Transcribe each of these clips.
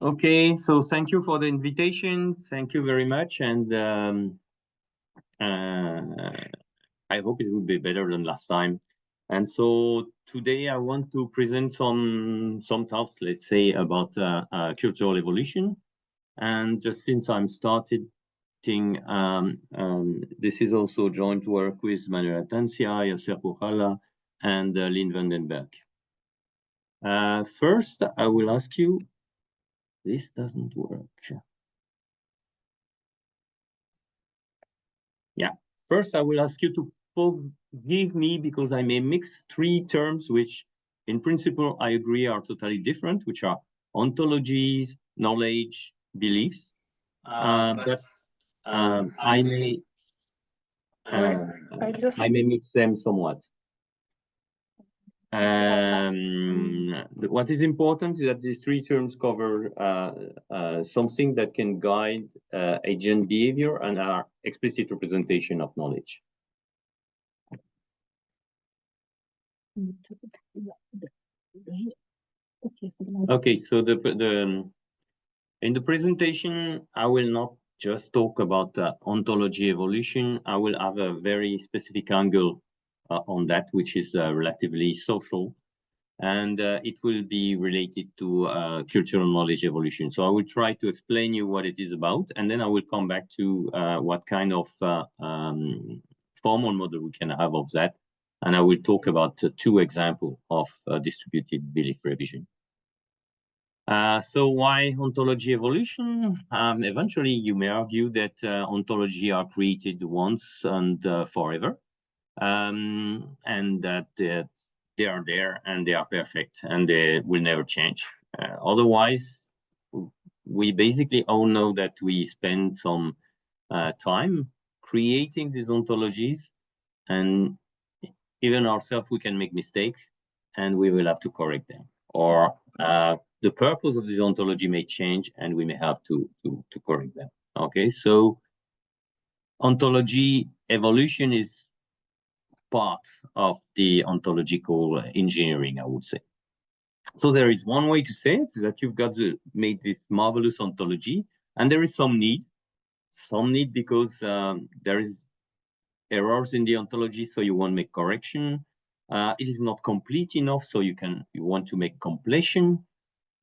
Okay, so thank you for the invitation. Thank you very much, and I hope it will be better than last time. And so today I want to present some thoughts, let's say, about cultural evolution. And just since I'm starting, this is also joint work with Manuel Tancia, Yasser Puhala, and Lynn Vandenberg. First, I will ask you, this doesn't work. Yeah, first I will ask you to forgive me because I may mix three terms which in principle I agree are totally different, which are ontologies, knowledge, beliefs. But I may mix them somewhat. What is important is that these three terms cover something that can guide agent behavior and are explicit representation of knowledge. Okay, so in the presentation, I will not just talk about ontology evolution. I will have a very specific angle on that, which is relatively social, and it will be related to cultural knowledge evolution. So I will try to explain you what it is about, and then I will come back to what kind of formal model we can have of that. And I will talk about two examples of distributed belief revision. So why ontology evolution? Eventually, you may argue that ontology are created once and forever, and that they are there and they are perfect and they will never change. Otherwise, we basically all know that we spend some time creating these ontologies, and even ourselves, we can make mistakes and we will have to correct them. Or the purpose of the ontology may change and we may have to correct them. Okay, so ontology evolution is part of the ontological engineering, I would say. So there is one way to say it, that you've got to make this marvelous ontology, and there is some need because there is errors in the ontology, so you want to make correction. It is not complete enough, so you want to make completion.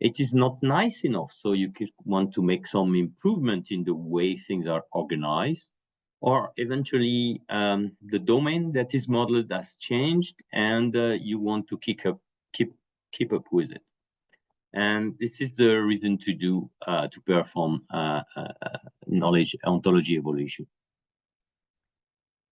It is not nice enough, so you want to make some improvement in the way things are organized. Or eventually, the domain that is modeled has changed, and you want to keep up with it. And this is the reason to perform knowledge ontology evolution.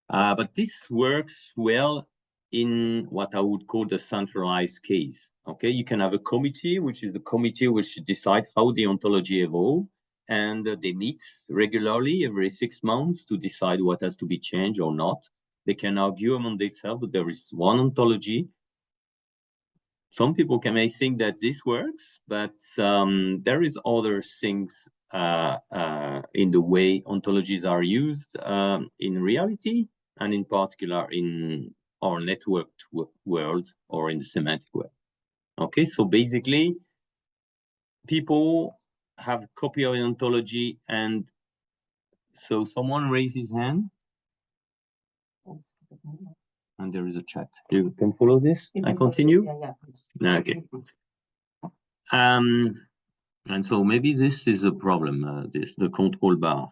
But this works well in what I would call the centralized case. Okay, you can have a committee, which is the committee which decide how the ontology evolve, and they meet regularly every 6 months to decide what has to be changed or not. They can argue among themselves, but there is one ontology. Some people may think that this works, but there is other things in the way ontologies are used in reality, and in particular in our networked world or in the semantic world. Okay, so basically, people have a copy of an ontology, and so someone raises his hand. And there is a chat. You can follow this? I continue? Yeah. Okay. And so maybe this is a problem, the control bar.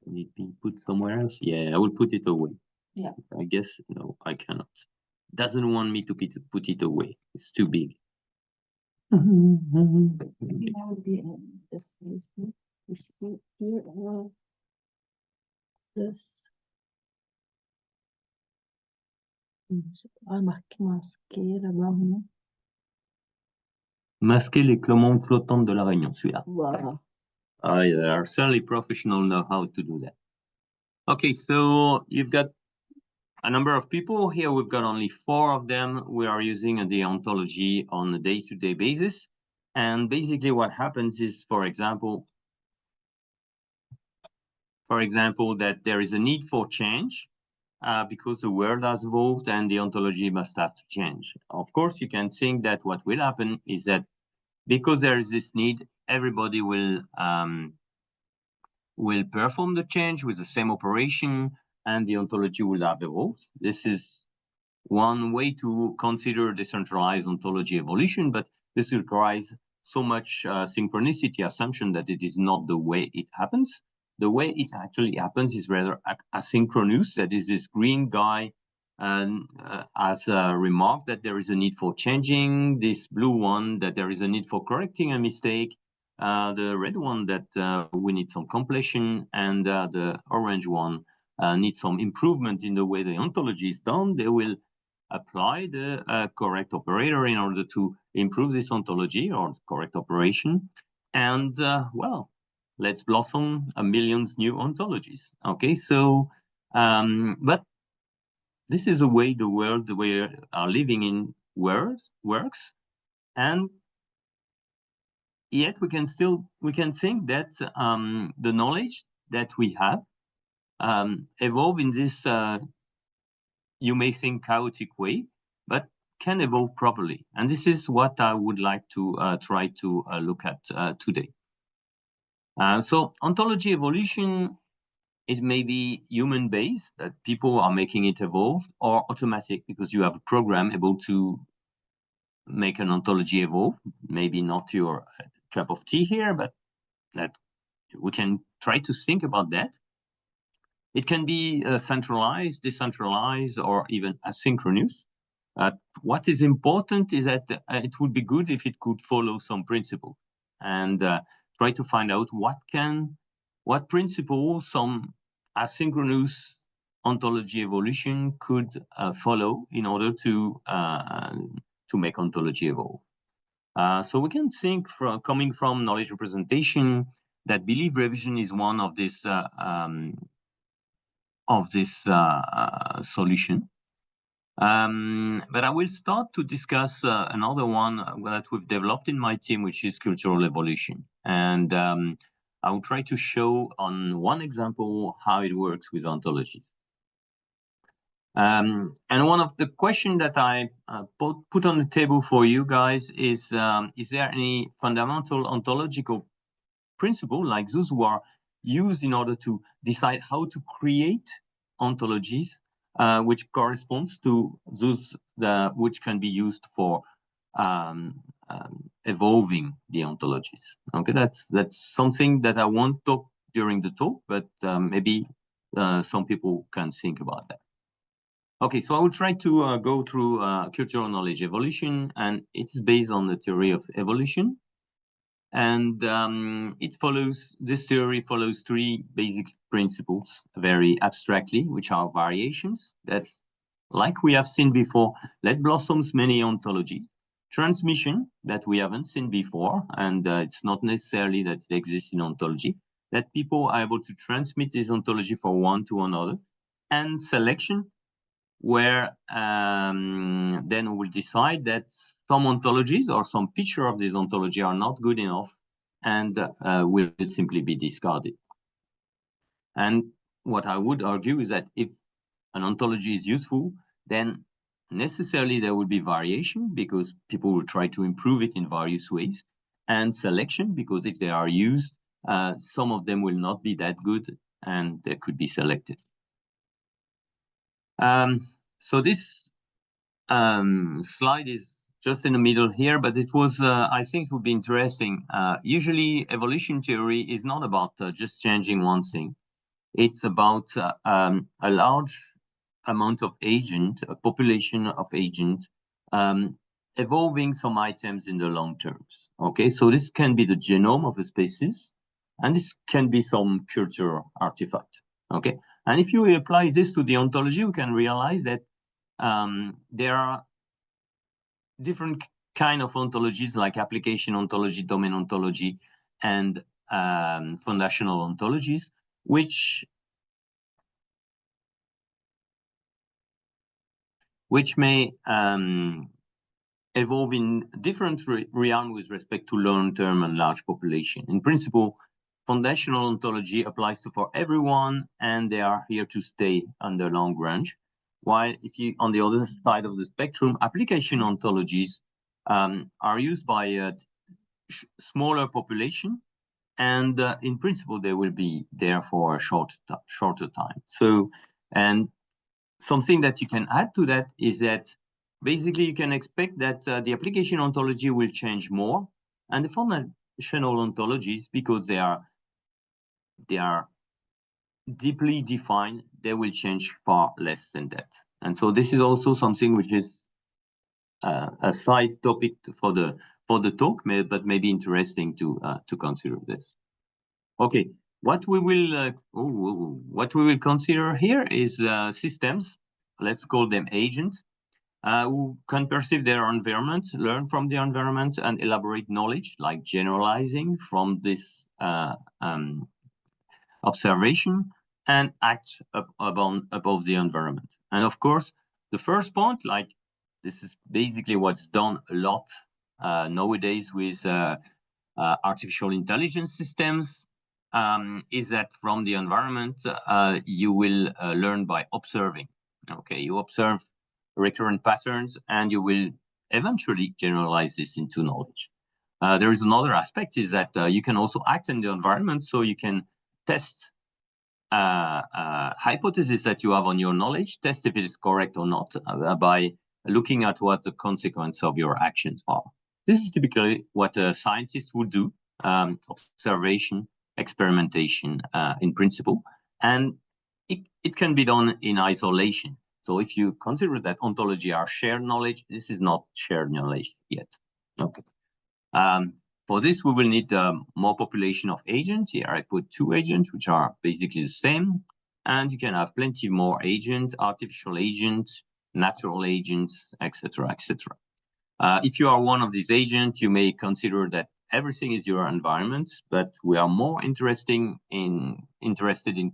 Can it be put somewhere else? Yeah, I will put it away. Yeah. I guess, no, I cannot. Doesn't want me to put it away. It's too big. Yes. Masquer là-bas, non? Masquer les commandes flottantes de la réunion, celui-là. Wow. They are certainly professional, know how to do that. Okay, so you've got a number of people here. We've got only 4 of them. We are using the ontology on a day-to-day basis. And basically what happens is, for example, that there is a need for change. because the world has evolved and the ontology must have to change. Of course, you can think that what will happen is that because there is this need, everybody will perform the change with the same operation, and the ontology will have evolved. This is one way to consider decentralized ontology evolution, but this requires so much synchronicity assumption that it is not the way it happens. The way it actually happens is rather asynchronous. That is, this green guy has remarked that there is a need for changing, this blue one that there is a need for correcting a mistake, the red one that we need some completion, and the orange one needs some improvement in the way the ontology is done. They will apply the correct operator in order to improve this ontology or the correct operation. And well, let's blossom a millions new ontologies. Okay, so but this is the way the world we are living in works, and yet we can think that the knowledge that we have evolve in this you may think chaotic way, but can evolve properly. And this is what I would like to try to look at today. So ontology evolution is maybe human-based, that people are making it evolve, or automatic because you have a program able to make an ontology evolve. Maybe not your cup of tea here, but that we can try to think about that. It can be centralized, decentralized, or even asynchronous. What is important is that it would be good if it could follow some principle and try to find out what principle some asynchronous ontology evolution could follow in order to make ontology evolve. So we can think coming from knowledge representation that belief revision is one of this solution. But I will start to discuss another one that we've developed in my team, which is cultural evolution. And I will try to show on one example how it works with ontologies. And one of the questions that I put on the table for you guys is there any fundamental ontological principle like those who are used in order to decide how to create ontologies which corresponds to those which can be used for evolving the ontologies. Okay, that's something that I won't talk during the talk, but maybe some people can think about that. Okay, so I will try to go through cultural knowledge evolution, and it is based on the theory of evolution. And this theory follows three basic principles, very abstractly, which are variations. That's, like we have seen before, let blossoms many ontologies. Transmission, that we haven't seen before, and it's not necessarily that it exists in ontology, that people are able to transmit this ontology from one to another. And selection, where then we'll decide that some ontologies or some feature of this ontology are not good enough and will simply be discarded. And what I would argue is that if an ontology is useful, then necessarily there will be variation because people will try to improve it in various ways, and selection because if they are used, some of them will not be that good and they could be selected. So this slide is just in the middle here, but it was, I think it would be interesting. Usually evolution theory is not about just changing one thing. It's about a large amount of agent, a population of agent, evolving some items in the long terms. Okay, so this can be the genome of a species, and this can be some cultural artifact. Okay, and if you apply this to the ontology, we can realize that there are different kind of ontologies like application ontology, domain ontology, and foundational ontologies, which may evolve in different realm with respect to long-term and large population. In principle, foundational ontology applies to for everyone, and they are here to stay on the long range. While if you, on the other side of the spectrum, application ontologies are used by a smaller population, and in principle, they will be there for a shorter time. So, and something that you can add to that is that basically you can expect that the application ontology will change more, and the foundational ontologies, because they are deeply defined, they will change far less than that. And so this is also something which is a side topic for the talk, but maybe interesting to consider this. Okay, what we will consider here is systems. Let's call them agents, who can perceive their environment, learn from the environment, and elaborate knowledge, like generalizing from this observation, and act above the environment. And of course, the first point, like this is basically what's done a lot nowadays with artificial intelligence systems, is that from the environment, you will learn by observing. Okay, you observe recurrent patterns, and you will eventually generalize this into knowledge. There is another aspect, is that you can also act in the environment, so you can test hypothesis that you have on your knowledge, test if it is correct or not, by looking at what the consequence of your actions are. This is typically what a scientist would do, observation, experimentation in principle, and it can be done in isolation. So if you consider that ontology are shared knowledge, this is not shared knowledge yet. Okay. For this, we will need more population of agents. Here I put 2 agents, which are basically the same. And you can have plenty more agents, artificial agents, natural agents, etc., etc. If you are one of these agents, you may consider that everything is your environment, but we are more interested in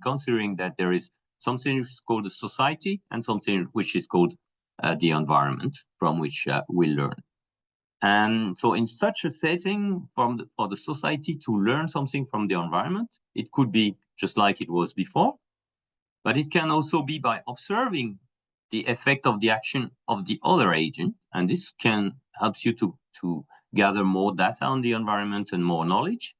considering that there is something which is called a society and something which is called the environment from which we learn. And so in such a setting, for the society to learn something from the environment, it could be just like it was before, but it can also be by observing the effect of the action of the other agent. And this can help you to gather more data on the environment and more knowledge.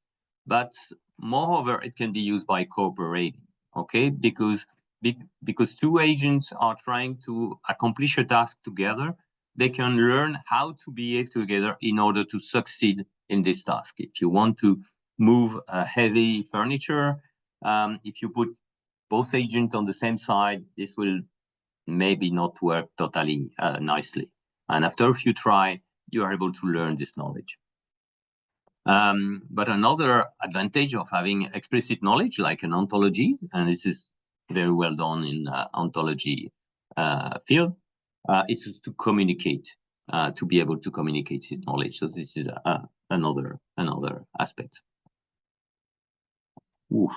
But moreover, it can be used by cooperating, okay? Because 2 agents are trying to accomplish a task together, they can learn how to behave together in order to succeed in this task. If you want to move heavy furniture, if you put both agents on the same side, this will maybe not work totally nicely. And after a few tries, you are able to learn this knowledge. But another advantage of having explicit knowledge, like an ontology, and this is very well done in ontology field, it's to communicate, to be able to communicate his knowledge. So this is another aspect. Ooh.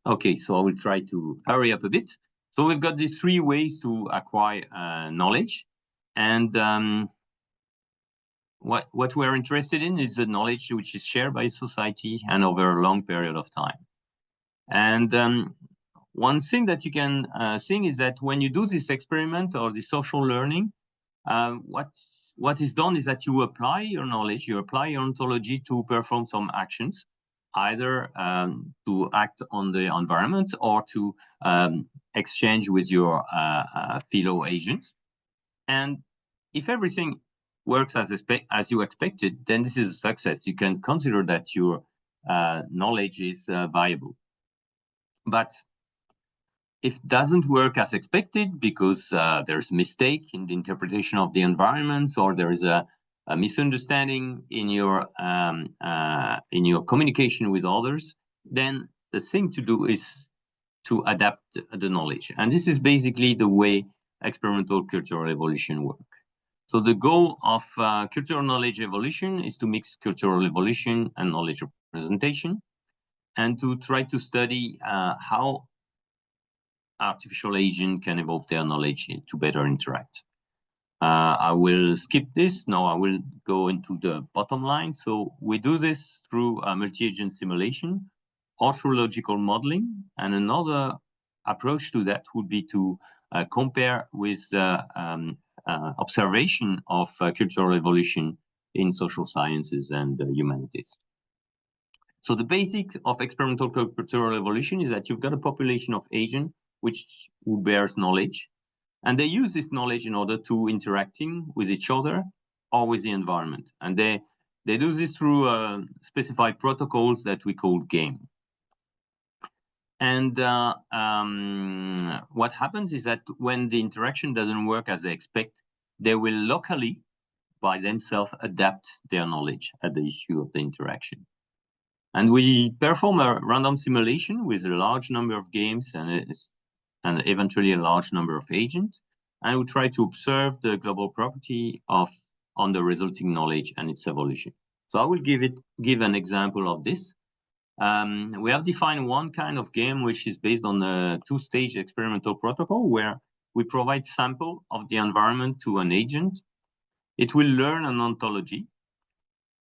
Okay, so I will try to hurry up a bit. So we've got these 3 ways to acquire knowledge, and what we're interested in is the knowledge which is shared by society and over a long period of time. And one thing that you can think is that when you do this experiment or the social learning, what is done is that you apply your knowledge, you apply your ontology to perform some actions, either to act on the environment or to exchange with your fellow agents. And if everything works as you expected, then this is a success. You can consider that your knowledge is viable. But if it doesn't work as expected because there's a mistake in the interpretation of the environment, or there is a misunderstanding in your communication with others, then the thing to do is to adapt the knowledge. And this is basically the way experimental cultural evolution works. So the goal of cultural knowledge evolution is to mix cultural evolution and knowledge representation, and to try to study how artificial agents can evolve their knowledge to better interact. I will skip this. Now I will go into the bottom line. So we do this through multi-agent simulation. orthological modeling, and another approach to that would be to compare with observation of cultural evolution in social sciences and humanities. So the basics of experimental cultural evolution is that you've got a population of agents who bears knowledge, and they use this knowledge in order to interacting with each other or with the environment. And they do this through specified protocols that we call game. And what happens is that when the interaction doesn't work as they expect, they will locally, by themselves, adapt their knowledge at the issue of the interaction. And we perform a random simulation with a large number of games and eventually a large number of agents. And we try to observe the global property on the resulting knowledge and its evolution. So I will give an example of this. We have defined one kind of game which is based on a two-stage experimental protocol where we provide sample of the environment to an agent. It will learn an ontology,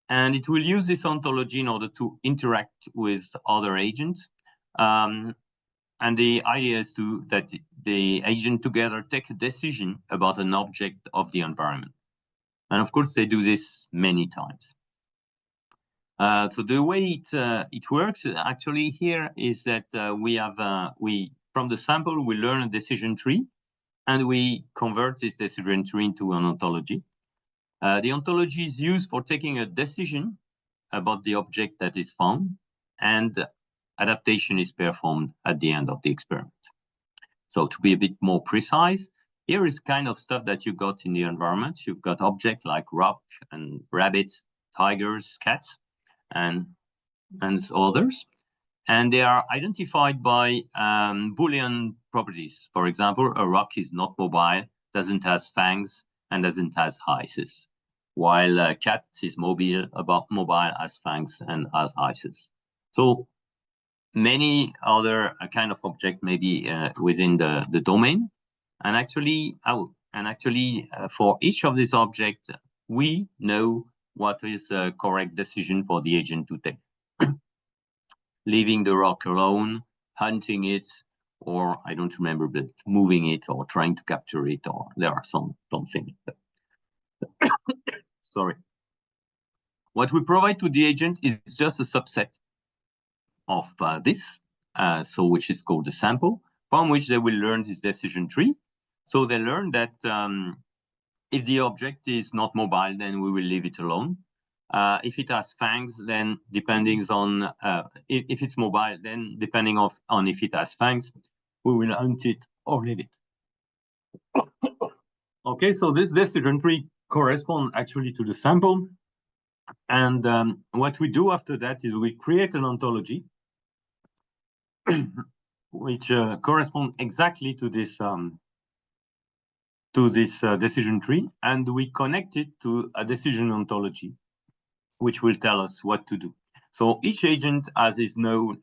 and it will use this ontology in order to interact with other agents. And the idea is that the agent together take a decision about an object of the environment. And of course, they do this many times. So the way it works actually here is that from the sample we learn a decision tree, and we convert this decision tree into an ontology. The ontology is used for taking a decision about the object that is found, and adaptation is performed at the end of the experiment. So to be a bit more precise, here is kind of stuff that you got in the environment. You've got objects like rock and rabbits, tigers, cats, and others. And they are identified by Boolean properties. For example, a rock is not mobile, doesn't have fangs, and doesn't have eyes, while a cat is mobile, has fangs and has eyes. So many other kind of objects may be within the domain. And actually, for each of these objects, we know what is a correct decision for the agent to take. Leaving the rock alone, hunting it, or I don't remember, but moving it or trying to capture it, or there are something. Sorry. What we provide to the agent is just a subset of this, which is called the sample, from which they will learn this decision tree. So they learn that if the object is not mobile, then we will leave it alone. If it has fangs, then depending on if it's mobile, then depending on if it has fangs, we will hunt it or leave it. Okay, so this decision tree corresponds actually to the sample. And what we do after that is we create an ontology which corresponds exactly to this decision tree, and we connect it to a decision ontology, which will tell us what to do. So each agent has its own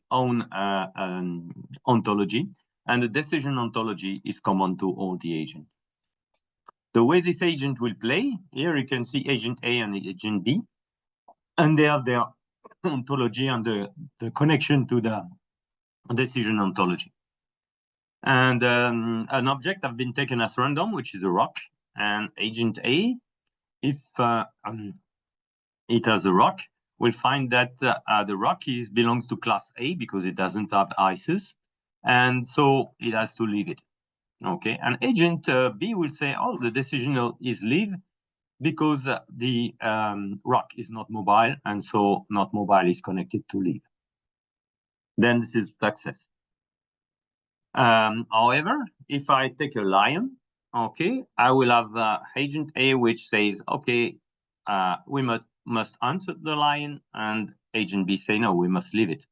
ontology, and the decision ontology is common to all the agents. The way this agent will play, here you can see agent A and agent B, and they have their ontology and the connection to the decision ontology. And an object has been taken as random, which is a rock, and agent A, if it has a rock, we'll find that the rock belongs to class A because it doesn't have ices, and so it has to leave it. Okay, and agent B will say, oh, the decision is leave because the rock is not mobile, and so not mobile is connected to leave. Then this is success. However, if I take a lion, okay, I will have agent A which says, okay, we must hunt the lion, and agent B say, no, we must leave it.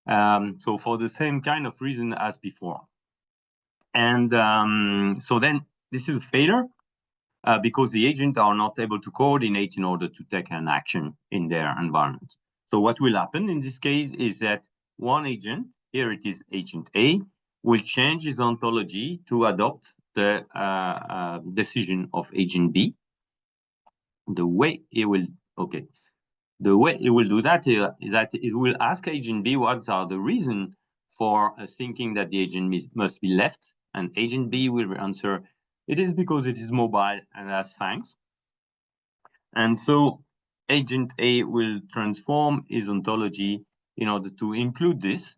So for the same kind of reason as before. And so then this is a failure because the agents are not able to coordinate in order to take an action in their environment. So what will happen in this case is that one agent, here it is agent A, will change his ontology to adopt the decision of agent B. The way he will, okay. The way it will do that is that it will ask agent B what are the reasons for thinking that the agent must be left, and agent B will answer, it is because it is mobile and has fangs. And so agent A will transform his ontology in order to include this.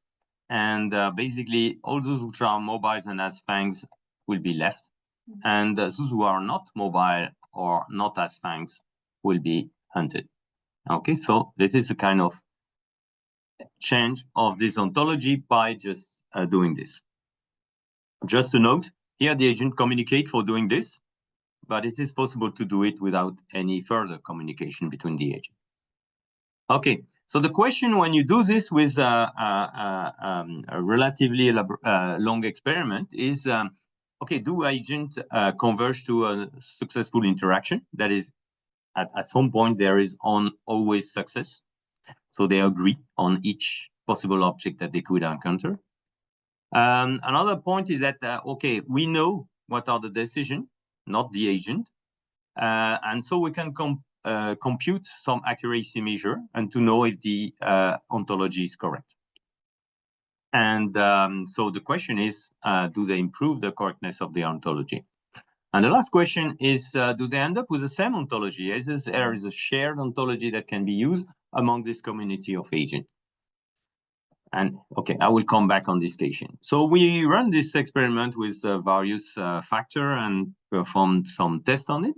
And basically, all those which are mobile and as fangs will be left. And those who are not mobile or not as fangs will be hunted. Okay, so this is a kind of change of this ontology by just doing this. Just a note, here the agent communicates for doing this, but it is possible to do it without any further communication between the agent. Okay, so the question when you do this with a relatively long experiment is, okay, do agent converge to a successful interaction? That is, at some point there is always success. So they agree on each possible object that they could encounter. Another point is that, okay, we know what are the decisions, not the agent. And so we can compute some accuracy measure and to know if the ontology is correct. And so the question is, do they improve the correctness of the ontology? And the last question is, do they end up with the same ontology? There is a shared ontology that can be used among this community of agents. And okay, I will come back on this question. So we run this experiment with various factors and performed some tests on it.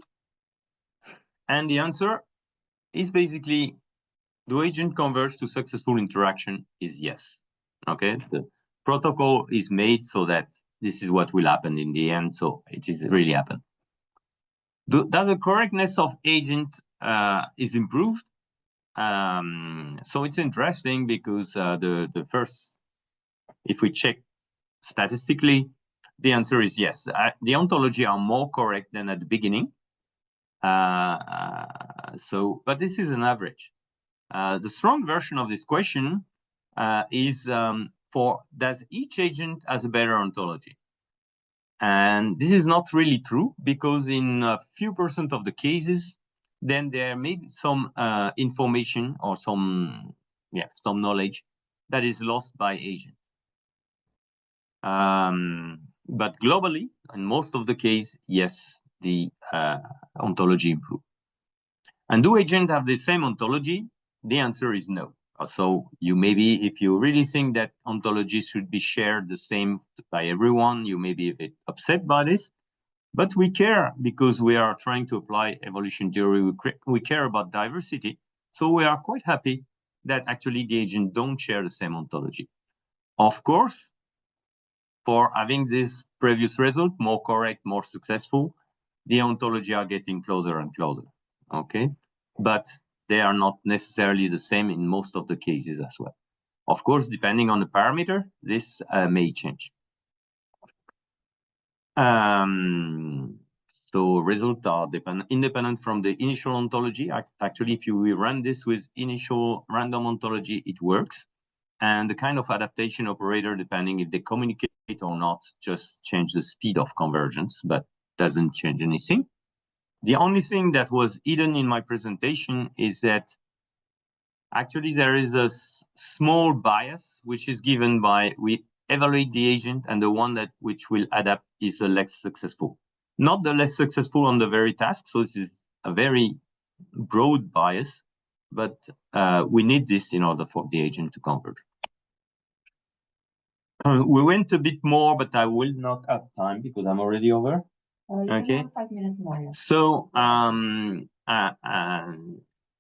And the answer is basically, do agents converge to successful interaction is yes. Okay, the protocol is made so that this is what will happen in the end. So it is really happened. Does the correctness of agent is improved? So it's interesting because the first, if we check statistically, the answer is yes. The ontology are more correct than at the beginning. But this is an average. The strong version of this question is for, does each agent has a better ontology? And this is not really true, because in a few % of the cases, then there may be some information or some knowledge that is lost by agent. But globally, in most of the case, yes, the ontology improve. And do agents have the same ontology? The answer is no. So you maybe, if you really think that ontologies should be shared the same by everyone, you may be a bit upset by this. But we care, because we are trying to apply evolution theory. We care about diversity. So we are quite happy that actually the agents don't share the same ontology. Of course, for having this previous result, more correct, more successful, the ontology are getting closer and closer. Okay, but they are not necessarily the same in most of the cases as well. Of course, depending on the parameter, this may change. So results are independent from the initial ontology. Actually, if you run this with initial random ontology, it works. And the kind of adaptation operator, depending if they communicate or not, just change the speed of convergence, but doesn't change anything. The only thing that was hidden in my presentation is that actually there is a small bias, which is given by, we evaluate the agent, and the one that which will adapt is the less successful. Not the less successful on the very task, so this is a very broad bias, but we need this in order for the agent to converge. We went a bit more, but I will not have time because I'm already over. Okay. 5 minutes more. Yeah. So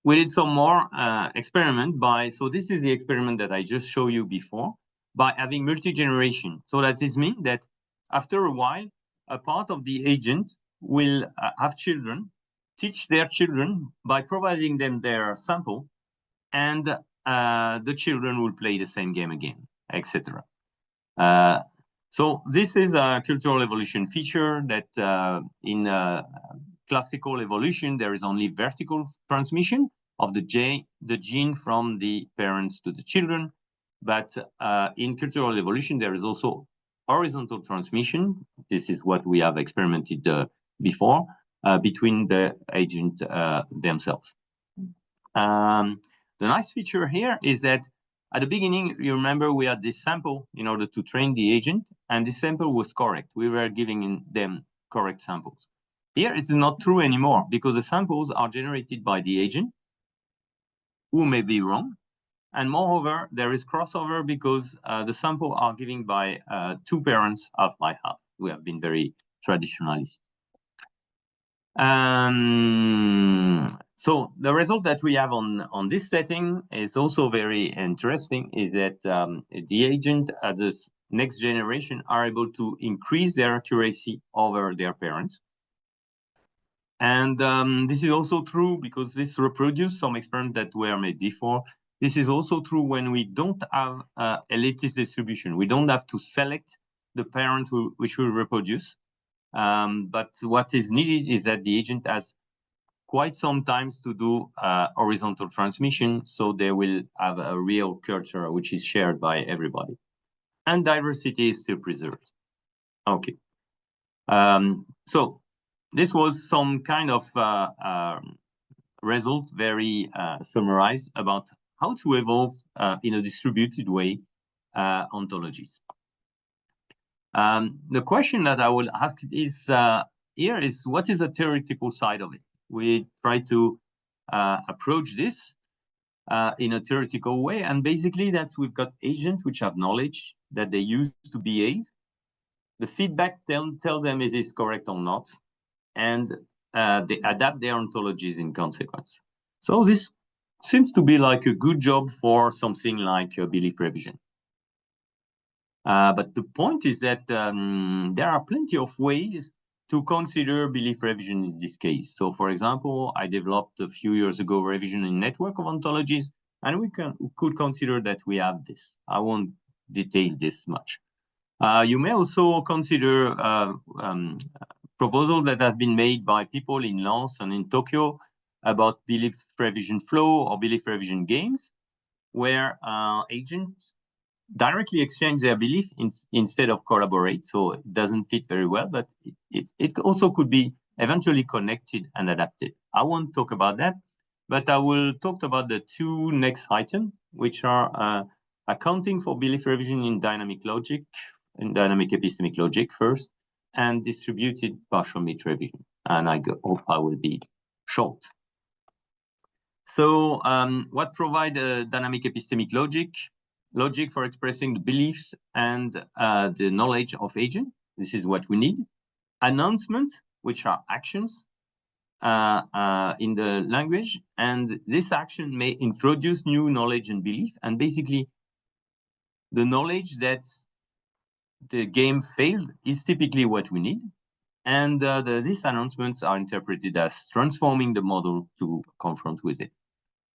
we did some more experiment by, so this is the experiment that I just showed you before, by having multi-generation. So that is mean that after a while, a part of the agent will have children, teach their children by providing them their sample, and the children will play the same game again, etc. So this is a cultural evolution feature that in classical evolution, there is only vertical transmission of the gene from the parents to the children. But in cultural evolution, there is also horizontal transmission. This is what we have experimented before between the agent themselves. The nice feature here is that at the beginning, you remember we had this sample in order to train the agent, and this sample was correct. We were giving them correct samples. Here, it's not true anymore because the samples are generated by the agent, who may be wrong. And moreover, there is crossover because the sample are given by two parents half by half. We have been very traditionalist. So the result that we have on this setting is also very interesting, is that the agent at the next generation are able to increase their accuracy over their parents. And this is also true because this reproduces some experiments that were made before. This is also true when we don't have elitist distribution. We don't have to select the parent which will reproduce. But what is needed is that the agent has quite some times to do horizontal transmission, so they will have a real culture which is shared by everybody. And diversity is still preserved. Okay. So this was some kind of result, very summarized about how to evolve in a distributed way ontologies. The question that I will ask is here is, what is the theoretical side of it? We try to approach this in a theoretical way, and basically that's we've got agents which have knowledge that they use to behave. The feedback tell them it is correct or not, and they adapt their ontologies in consequence. So this seems to be like a good job for something like belief revision. But the point is that there are plenty of ways to consider belief revision in this case. So, for example, I developed a few years ago revision in network of ontologies, and we could consider that we have this. I won't detail this much. You may also consider proposals that have been made by people in Lens and in Tokyo about belief revision flow or belief revision games, where agents directly exchange their belief instead of collaborate. So it doesn't fit very well, but it also could be eventually connected and adapted. I won't talk about that, but I will talk about the two next items, which are accounting for belief revision in dynamic logic, in dynamic epistemic logic first, and distributed partial mean revision. And I hope I will be short. So what provide dynamic epistemic logic? Logic for expressing the beliefs and the knowledge of agent. This is what we need. Announcements, which are actions in the language, and this action may introduce new knowledge and belief, and basically the knowledge that the game failed is typically what we need, and these announcements are interpreted as transforming the model to confront with it.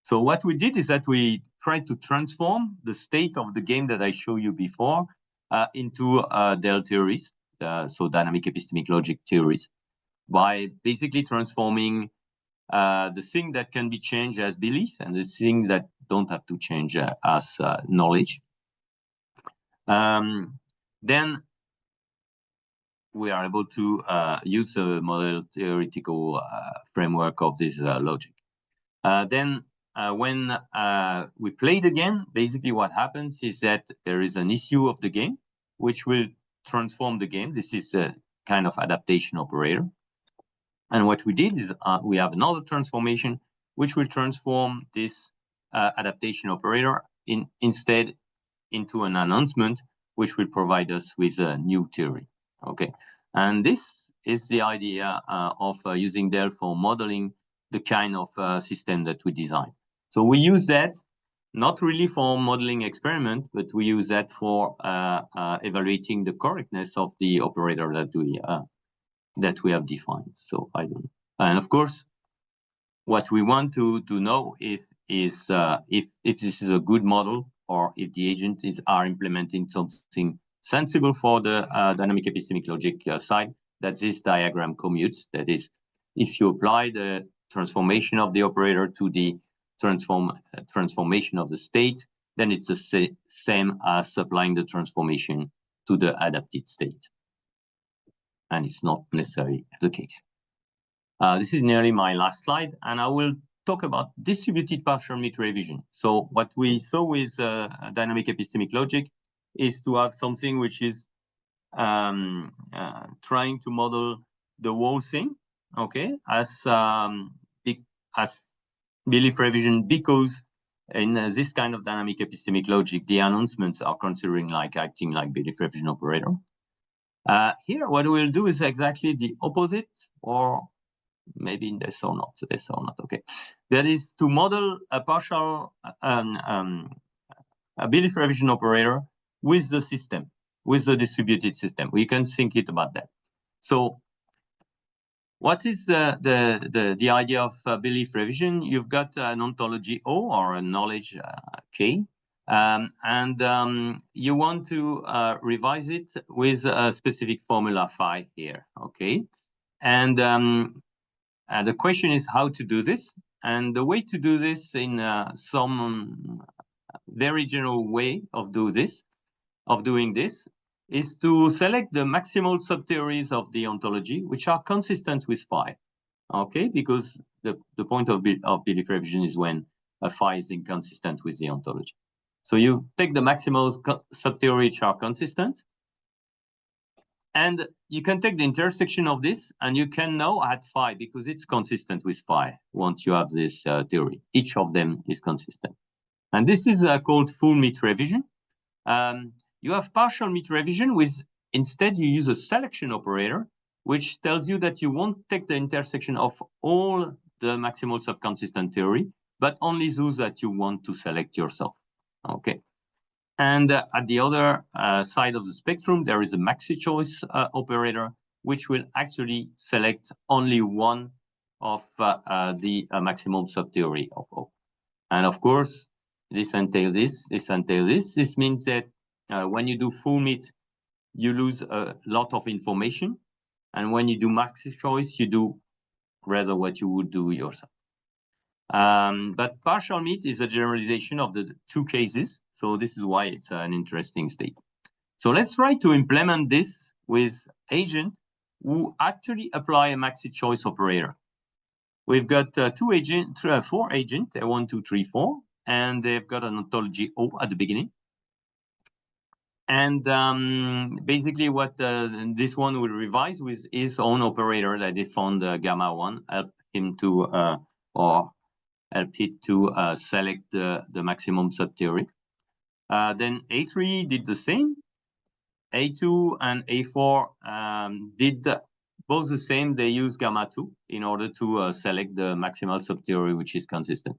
So what we did is that we tried to transform the state of the game that I showed you before into DEL theories, so dynamic epistemic logic theories, by basically transforming the thing that can be changed as belief and the thing that don't have to change as knowledge. Then we are able to use the model theoretical framework of this logic. Then when we play the game, basically what happens is that there is an issue of the game, which will transform the game. This is a kind of adaptation operator. And what we did is we have another transformation, which will transform this adaptation operator instead into an announcement, which will provide us with a new theory. Okay, and this is the idea of using DEL for modeling the kind of system that we design. So we use that not really for modeling experiment, but we use that for evaluating the correctness of the operator that we have defined. So I don't. And of course, what we want to know is if this is a good model, or if the agents are implementing something sensible for the dynamic epistemic logic side, that this diagram commutes. That is, if you apply the transformation of the operator to the transformation of the state, then it's the same as applying the transformation to the adapted state. And it's not necessarily the case. This is nearly my last slide, and I will talk about distributed partial mean revision. So what we saw with dynamic epistemic logic is to have something which is trying to model the whole thing, okay, as belief revision, because in this kind of dynamic epistemic logic, the announcements are considering like acting like belief revision operator. Here, what we'll do is exactly the opposite, or maybe this or not, okay. That is to model a partial a belief revision operator with the system, with the distributed system. We can think it about that. So what is the idea of belief revision? You've got an ontology O or a knowledge K, and you want to revise it with a specific formula phi here, okay? And the question is how to do this. And the way to do this in some very general way of doing this is to select the maximal subtheories of the ontology, which are consistent with phi, okay? Because the point of belief revision is when a phi is inconsistent with the ontology. So you take the maximal subtheories which are consistent, and you can take the intersection of this, and you can now add phi because it's consistent with phi once you have this theory. Each of them is consistent. And this is called full mean revision. You have partial mean revision with, instead you use a selection operator, which tells you that you won't take the intersection of all the maximal subconsistent theory, but only those that you want to select yourself, okay? And at the other side of the spectrum, there is a maxi choice operator, which will actually select only one of the maximum subtheory of O. And of course, this entails this, this entails this. This means that when you do full mean, you lose a lot of information. And when you do maxi choice, you do rather what you would do yourself. But partial mean is a generalization of the two cases. So this is why it's an interesting state. So let's try to implement this with agents who actually apply a maxi choice operator. We've got four agents, 1, 2, 3, 4, and they've got an ontology O at the beginning. And basically what this one will revise with his own operator that they found gamma 1, help him to, or help it to select the maximum subtheory. Then A3 did the same. A2 and A4 did both the same. They use gamma 2 in order to select the maximal subtheory, which is consistent.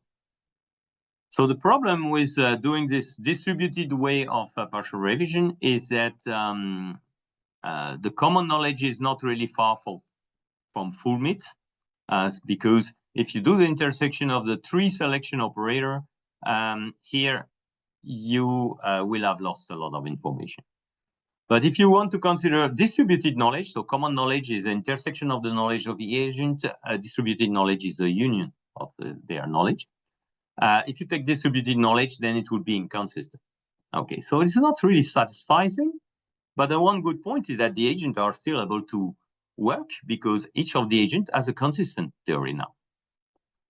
So the problem with doing this distributed way of partial revision is that the common knowledge is not really far from full mean, because if you do the intersection of the three selection operator, here you will have lost a lot of information. But if you want to consider distributed knowledge, so common knowledge is the intersection of the knowledge of the agent, distributed knowledge is the union of their knowledge. If you take distributed knowledge, then it would be inconsistent. Okay, so it's not really satisfying, but the one good point is that the agents are still able to work because each of the agents has a consistent theory now.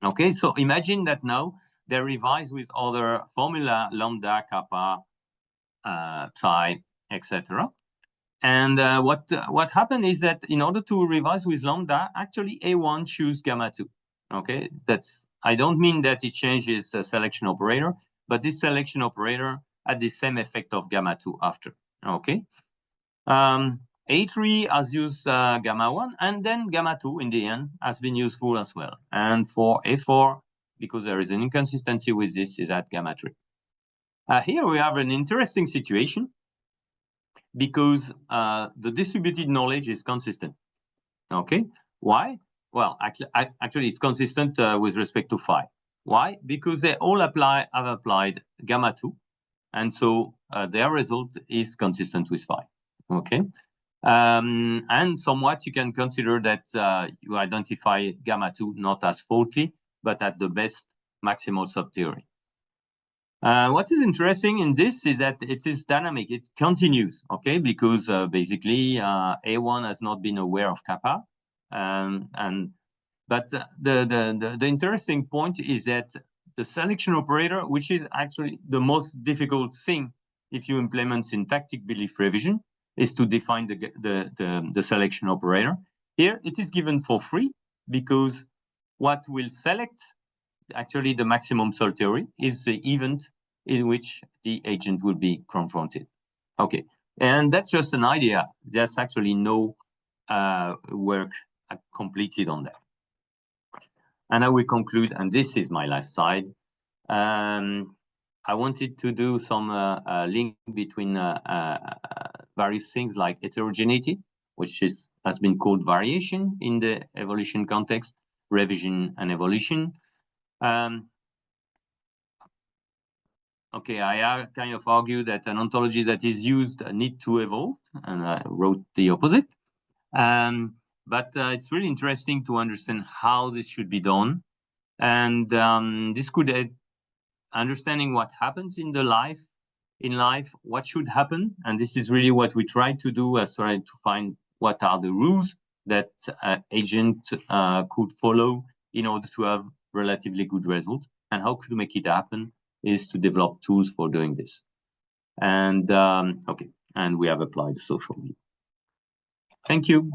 Okay, so imagine that now they revise with other formula, lambda, kappa, psi, etc. And what happened is that in order to revise with lambda, actually A1 choose gamma 2. Okay, that's, I don't mean that it changes the selection operator, but this selection operator had the same effect of gamma 2 after. Okay. A3 has used gamma 1, and then gamma 2 in the end has been useful as well. And for A4, because there is an inconsistency with this, is at gamma 3. Here we have an interesting situation because the distributed knowledge is consistent. Okay. Why? Well, actually, it's consistent with respect to phi. Why? Because they all have applied gamma 2, and so their result is consistent with phi. Okay, and somewhat you can consider that you identify gamma 2 not as faulty, but at the best maximal subtheory. What is interesting in this is that it is dynamic; it continues. Okay, because basically A1 has not been aware of kappa. And But the interesting point is that the selection operator, which is actually the most difficult thing if you implement syntactic belief revision, is to define the selection operator. Here, it is given for free because what will select actually the maximum solve theory is the event in which the agent will be confronted. Okay, and that's just an idea. There's actually no work completed on that. And I will conclude, and this is my last slide. I wanted to do some link between various things like heterogeneity, which has been called variation in the evolution context, revision and evolution. Okay, I kind of argue that an ontology that is used need to evolve, and I wrote the opposite. But it's really interesting to understand how this should be done. And this could understanding what happens in life, what should happen. And this is really what we try to do, trying to find what are the rules that agent could follow in order to have relatively good results. And how could we make it happen is to develop tools for doing this. And okay, and we have applied social media. Thank you.